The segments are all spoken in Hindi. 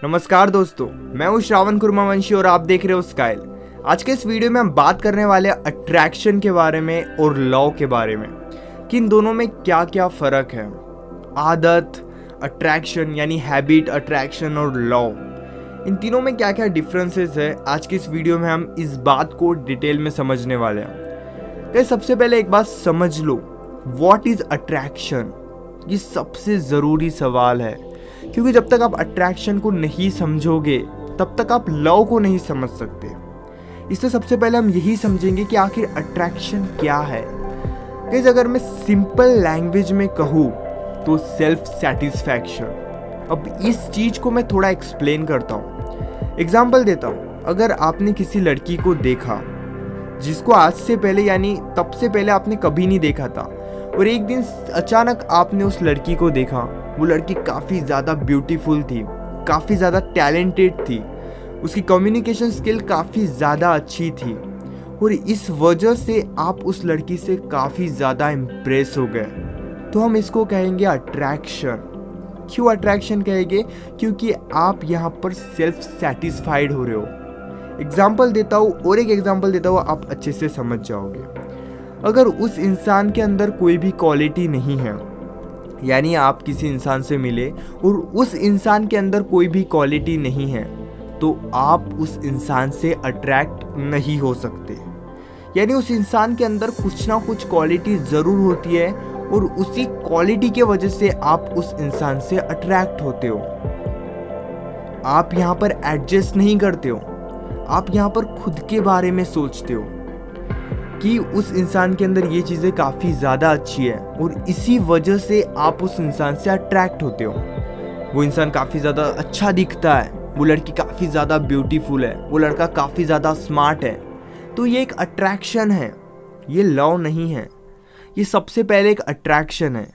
नमस्कार दोस्तों, मैं हूं श्रावण कुर्मावंशी और आप देख रहे हो स्काइल। आज के इस वीडियो में हम बात करने वाले हैं अट्रैक्शन के बारे में और लव के बारे में कि इन दोनों में क्या क्या फ़र्क है। आदत, अट्रैक्शन यानी हैबिट, अट्रैक्शन और लव, इन तीनों में क्या क्या डिफरेंसेस है, आज की इस वीडियो में हम इस बात को डिटेल में समझने वाले हैं। तो सबसे पहले एक बात समझ लो, व्हाट इज़ अट्रैक्शन। ये सबसे ज़रूरी सवाल है, क्योंकि जब तक आप अट्रैक्शन को नहीं समझोगे तब तक आप लव को नहीं समझ सकते। इससे सबसे पहले हम यही समझेंगे कि आखिर अट्रैक्शन क्या है। गाइस, अगर मैं सिंपल लैंग्वेज में कहूँ तो सेल्फ सेटिस्फैक्शन। अब इस चीज़ को मैं थोड़ा एक्सप्लेन करता हूँ, एग्जाम्पल देता हूँ। अगर आपने किसी लड़की को देखा जिसको आज से पहले यानी तब से पहले आपने कभी नहीं देखा था, और एक दिन अचानक आपने उस लड़की को देखा, वो लड़की काफ़ी ज़्यादा ब्यूटीफुल थी, काफ़ी ज़्यादा टैलेंटेड थी, उसकी कम्युनिकेशन स्किल काफ़ी ज़्यादा अच्छी थी, और इस वजह से आप उस लड़की से काफ़ी ज़्यादा इम्प्रेस हो गए, तो हम इसको कहेंगे अट्रैक्शन। क्यों अट्रैक्शन कहेंगे? क्योंकि आप यहाँ पर सेल्फ सेटिस्फाइड हो रहे हो। एग्जाम्पल देता हूँ, और एक एग्जाम्पल देता हूँ, आप अच्छे से समझ जाओगे। अगर उस इंसान के अंदर कोई भी क्वालिटी नहीं है, यानी आप किसी इंसान से मिले और उस इंसान के अंदर कोई भी क्वालिटी नहीं है, तो आप उस इंसान से अट्रैक्ट नहीं हो सकते। यानी उस इंसान के अंदर कुछ ना कुछ क्वालिटी ज़रूर होती है, और उसी क्वालिटी के वजह से आप उस इंसान से अट्रैक्ट होते हो। आप यहाँ पर एडजस्ट नहीं करते हो, आप यहाँ पर खुद के बारे में सोचते हो कि उस इंसान के अंदर ये चीज़ें काफ़ी ज़्यादा अच्छी है, और इसी वजह से आप उस इंसान से अट्रैक्ट होते हो। वो इंसान काफ़ी ज़्यादा अच्छा दिखता है, वो लड़की काफ़ी ज़्यादा ब्यूटीफुल है, वो लड़का काफ़ी ज़्यादा स्मार्ट है, तो ये एक अट्रैक्शन है, ये लव नहीं है। ये सबसे पहले एक अट्रैक्शन है,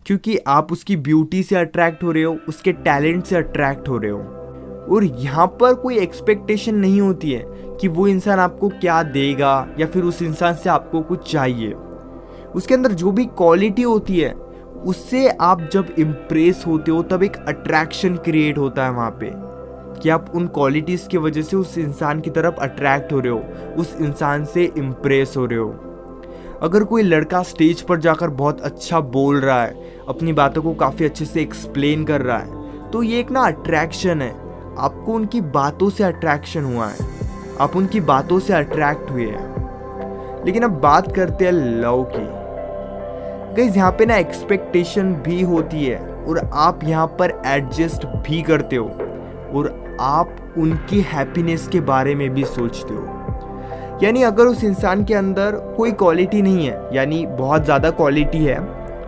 क्योंकि आप उसकी ब्यूटी से अट्रैक्ट हो रहे हो, उसके टैलेंट से अट्रैक्ट हो रहे हो, और यहाँ पर कोई एक्सपेक्टेशन नहीं होती है कि वो इंसान आपको क्या देगा या फिर उस इंसान से आपको कुछ चाहिए। उसके अंदर जो भी क्वालिटी होती है उससे आप जब इम्प्रेस होते हो तब एक अट्रैक्शन क्रिएट होता है वहाँ पे, कि आप उन क्वालिटीज़ की वजह से उस इंसान की तरफ अट्रैक्ट हो रहे हो, उस इंसान से इम्प्रेस हो रहे हो। अगर कोई लड़का स्टेज पर जाकर बहुत अच्छा बोल रहा है, अपनी बातों को काफ़ी अच्छे से एक्सप्लेन कर रहा है, तो ये एक ना अट्रैक्शन है। आपको उनकी बातों से अट्रैक्शन हुआ है, आप उनकी बातों से अट्रैक्ट हुए हैं। लेकिन अब बात करते हैं लव की। गाइस, यहाँ पे ना एक्सपेक्टेशन भी होती है, और आप यहाँ पर एडजस्ट भी करते हो, और आप उनकी हैप्पीनेस के बारे में भी सोचते हो। यानी अगर उस इंसान के अंदर कोई क्वालिटी नहीं है, यानी बहुत ज़्यादा क्वालिटी है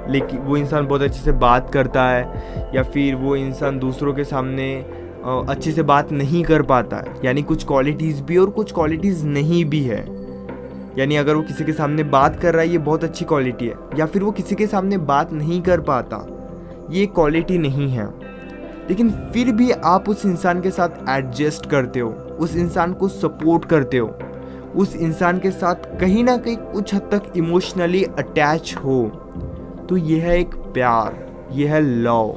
लेकिन वो इंसान बहुत अच्छे से बात करता है, या फिर वो इंसान दूसरों के सामने अच्छे से बात नहीं कर पाता है, यानी कुछ क्वालिटीज़ भी और कुछ क्वालिटीज़ नहीं भी है। यानी अगर वो किसी के सामने बात कर रहा है, ये बहुत अच्छी क्वालिटी है, या फिर वो किसी के सामने बात नहीं कर पाता, ये क्वालिटी नहीं है। लेकिन फिर भी आप उस इंसान के साथ एडजस्ट करते हो, उस इंसान को सपोर्ट करते हो, उस इंसान के साथ कहीं ना कहीं कुछ हद तक इमोशनली अटैच हो, तो यह है एक प्यार, यह है लव।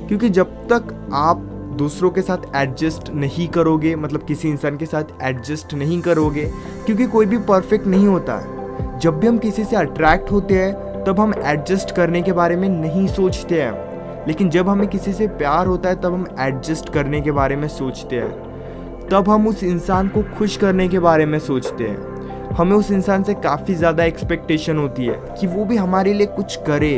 क्योंकि जब तक आप दूसरों के साथ एडजस्ट नहीं करोगे, मतलब किसी इंसान के साथ एडजस्ट नहीं करोगे, क्योंकि कोई भी परफेक्ट नहीं होता है। जब भी हम किसी से अट्रैक्ट होते हैं तब हम एडजस्ट करने के बारे में नहीं सोचते हैं, लेकिन जब हमें किसी से प्यार होता है तब हम एडजस्ट करने के बारे में सोचते हैं। तब हम उस इंसान को खुश करने के बारे में सोचते हैं। हमें उस इंसान से काफ़ी ज़्यादा एक्सपेक्टेशन होती है कि वो भी हमारे लिए कुछ करे।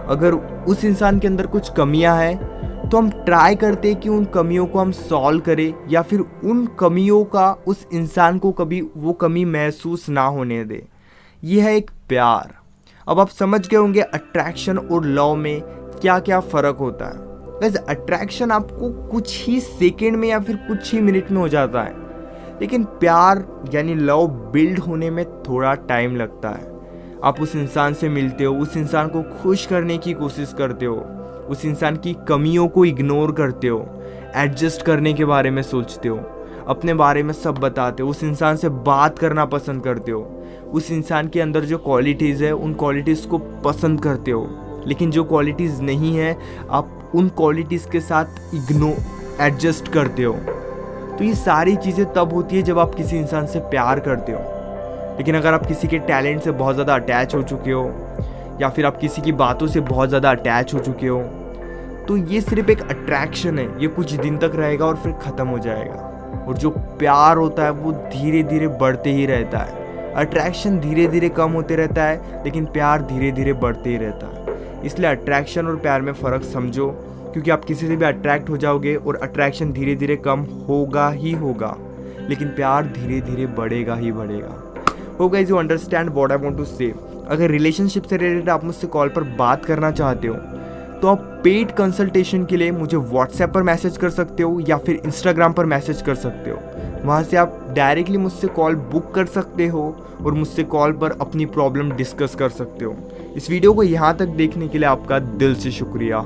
अगर उस इंसान के अंदर कुछ कमियां हैं तो हम ट्राई करते हैं कि उन कमियों को हम सॉल्व करें, या फिर उन कमियों का उस इंसान को कभी वो कमी महसूस ना होने दे। यह है एक प्यार। अब आप समझ गए होंगे अट्रैक्शन और लव में क्या क्या फ़र्क होता है। वैसे अट्रैक्शन आपको कुछ ही सेकेंड में या फिर कुछ ही मिनट में हो जाता है, लेकिन प्यार यानी लव बिल्ड होने में थोड़ा टाइम लगता है। आप उस इंसान से मिलते हो, उस इंसान को खुश करने की कोशिश करते हो, उस इंसान की कमियों को इग्नोर करते हो, एडजस्ट करने के बारे में सोचते हो, अपने बारे में सब बताते हो, उस इंसान से बात करना पसंद करते हो, उस इंसान के अंदर जो क्वालिटीज़ है उन क्वालिटीज़ को पसंद करते हो, लेकिन जो क्वालिटीज़ नहीं है आप उन क्वालिटीज़ के साथ एडजस्ट करते हो। तो ये सारी चीज़ें तब होती है जब आप किसी इंसान से प्यार करते हो। लेकिन अगर आप किसी के टैलेंट से बहुत ज़्यादा अटैच हो चुके हो या फिर आप किसी की बातों से बहुत ज़्यादा अटैच हो चुके हो, तो ये सिर्फ एक अट्रैक्शन है, ये कुछ दिन तक रहेगा और फिर ख़त्म हो जाएगा। और जो प्यार होता है वो धीरे धीरे बढ़ते ही रहता है। अट्रैक्शन धीरे धीरे कम होते रहता है, लेकिन प्यार धीरे धीरे बढ़ते ही रहता है। इसलिए अट्रैक्शन और प्यार में फ़र्क समझो, क्योंकि आप किसी से भी अट्रैक्ट हो जाओगे और अट्रैक्शन धीरे धीरे कम होगा ही होगा, लेकिन प्यार धीरे धीरे बढ़ेगा ही बढ़ेगा। हो guys, you understand what I want to say. अगर रिलेशनशिप से रिलेटेड आप मुझसे कॉल पर बात करना चाहते हो तो आप पेड कंसल्टेशन के लिए मुझे व्हाट्सएप पर मैसेज कर सकते हो या फिर इंस्टाग्राम पर मैसेज कर सकते हो। वहाँ से आप डायरेक्टली मुझसे कॉल बुक कर सकते हो और मुझसे कॉल पर अपनी प्रॉब्लम डिस्कस कर सकते हो। इस वीडियो को यहाँ तक देखने के लिए आपका दिल से शुक्रिया।